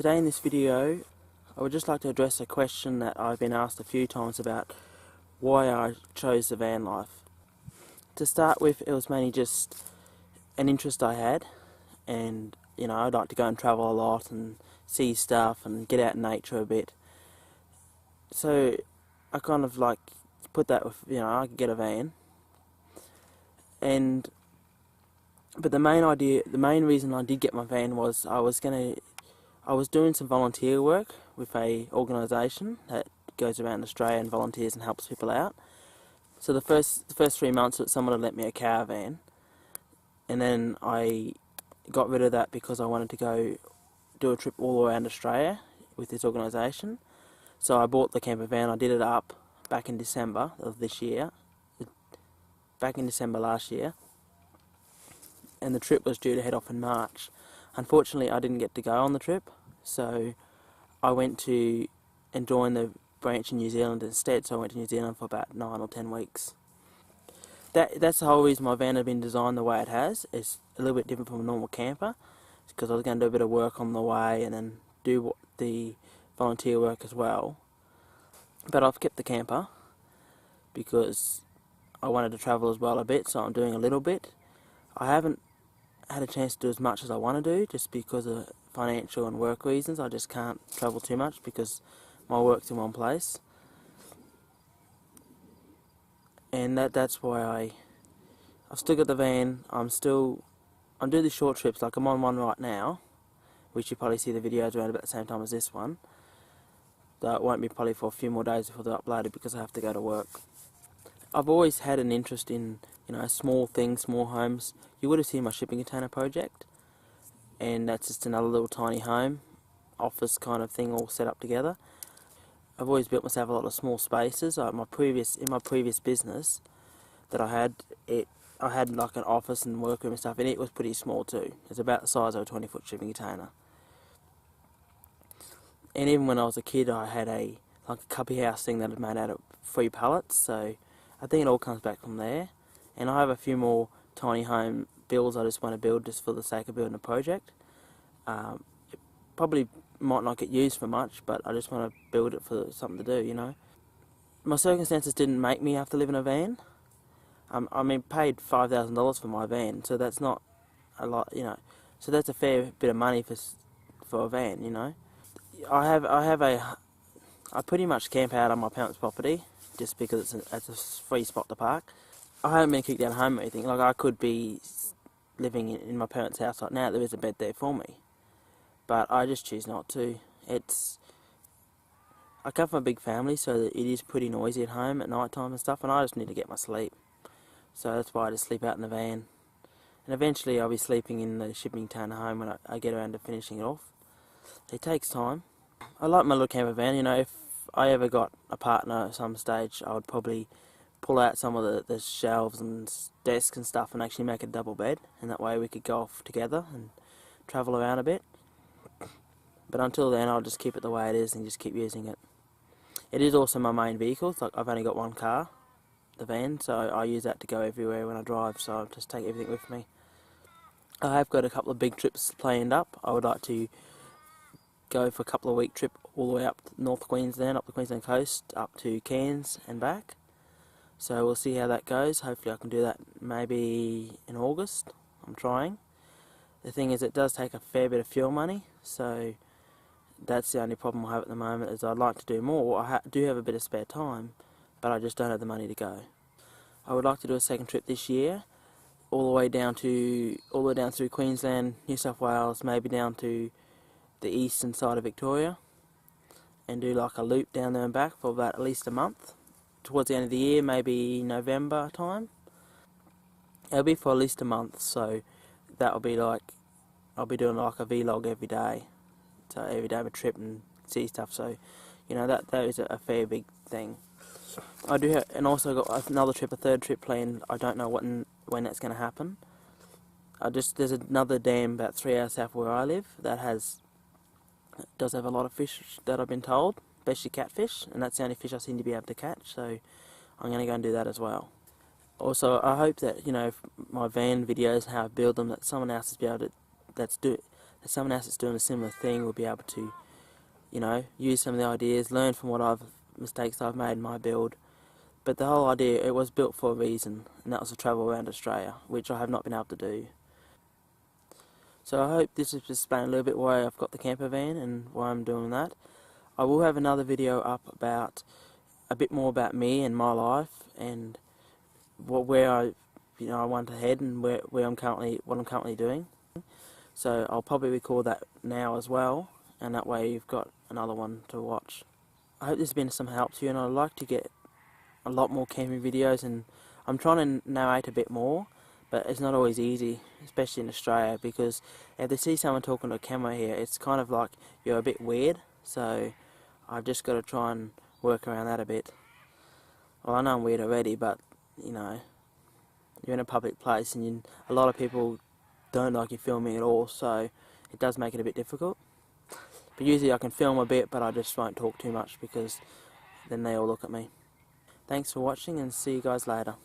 Today in this video I would just like to address a question that I've been asked a few times about why I chose the van life. To start with, it was mainly just an interest I had, and I'd like to go and travel a lot and see stuff and get out in nature a bit. So I kind of like put that with, I could get a van. But the main reason I did get my van was I was doing some volunteer work with a organisation that goes around Australia and volunteers and helps people out. So the first 3 months someone had lent me a caravan, and then I got rid of that because I wanted to go do a trip all around Australia with this organisation. So I bought the camper van. I did it up back in December of this year, back in December last year, and the trip was due to head off in March. Unfortunately, I didn't get to go on the trip, so I went to and joined the branch in New Zealand instead. So I went to New Zealand for about 9 or 10 weeks. That's the whole reason my van had been designed the way it has. It's a little bit different from a normal camper, because I was going to do a bit of work on the way and then do the volunteer work as well. But I've kept the camper because I wanted to travel as well a bit, so I'm doing a little bit. I haven't had a chance to do as much as I want to do, just because of financial and work reasons. I just can't travel too much because my work's in one place, and that's why I've still got the van. I'm doing these short trips. Like I'm on one right now, which you probably see the videos around about the same time as this one. That won't be probably for a few more days before they're uploaded because I have to go to work. I've always had an interest in small things, small homes. You would have seen my shipping container project, and that's just another little tiny home, office kind of thing all set up together. I've always built myself a lot of small spaces. In my previous business that I had like an office and workroom and stuff, and it was pretty small too. It's about the size of a 20-foot shipping container. And even when I was a kid, I had a cubby house thing that I'd made out of 3 pallets. So I think it all comes back from there. And I have a few more tiny home builds I just want to build just for the sake of building a project. It probably might not get used for much, but I just want to build it for something to do, My circumstances didn't make me have to live in a van. Paid $5,000 for my van, so that's not a lot, So that's a fair bit of money for a van, I pretty much camp out on my parents' property just because it's a free spot to park. I haven't been kicked out of home or anything. Like, I could be living in my parents' house right now. There is a bed there for me, but I just choose not to. I come from a big family, so it is pretty noisy at home at night time and stuff, and I just need to get my sleep. So that's why I just sleep out in the van. And eventually I'll be sleeping in the shipping container home when I get around to finishing it off. It takes time. I like my little camper van. If I ever got a partner at some stage, I would probably pull out some of the shelves and desks and stuff and actually make a double bed, and that way we could go off together and travel around a bit. But until then, I'll just keep it the way it is and just keep using it. It is also my main vehicle. Like, I've only got one car, the van, so I use that to go everywhere when I drive, so I just take everything with me. I have got a couple of big trips planned up. I would like to go for a couple of week trip all the way up to North Queensland, up the Queensland coast, up to Cairns and back. So we'll see how that goes. Hopefully I can do that maybe in August. I'm trying. The thing is, it does take a fair bit of fuel money, so that's the only problem I have at the moment. Is I'd like to do more. I do have a bit of spare time, but I just don't have the money to go. I would like to do a second trip this year, all the way down through Queensland, New South Wales, maybe down to the eastern side of Victoria, and do like a loop down there and back for about at least a month. Towards the end of the year, maybe November time. It'll be for at least a month, so that'll be like, I'll be doing like a vlog every day. So every day of a trip and see stuff, so that is a fair big thing. I do have, and also got another trip, a third trip planned. I don't know when that's going to happen. There's another dam about 3 hours south where I live that does have a lot of fish that I've been told, especially catfish, and that's the only fish I seem to be able to catch, so I'm going to go and do that as well. Also, I hope that, my van videos and how I build them, that someone else is be able to, and someone else that's doing a similar thing will be able to, you know, use some of the ideas, learn from mistakes I've made in my build. But the whole idea, it was built for a reason, and that was to travel around Australia, which I have not been able to do. So I hope this has explained a little bit why I've got the camper van and why I'm doing that. I will have another video up about a bit more about me and my life and where I want to head and what I'm currently doing. So I'll probably record that now as well, and that way you've got another one to watch. I hope this has been some help to you, and I'd like to get a lot more camping videos, and I'm trying to narrate a bit more, but it's not always easy, especially in Australia, because if they see someone talking to a camera here, it's kind of like you're a bit weird, so I've just got to try and work around that a bit. Well, I know I'm weird already, but, you know, you're in a public place and a lot of people don't like you filming at all, so it does make it a bit difficult. But usually I can film a bit, but I just won't talk too much because then they all look at me. Thanks for watching, and see you guys later.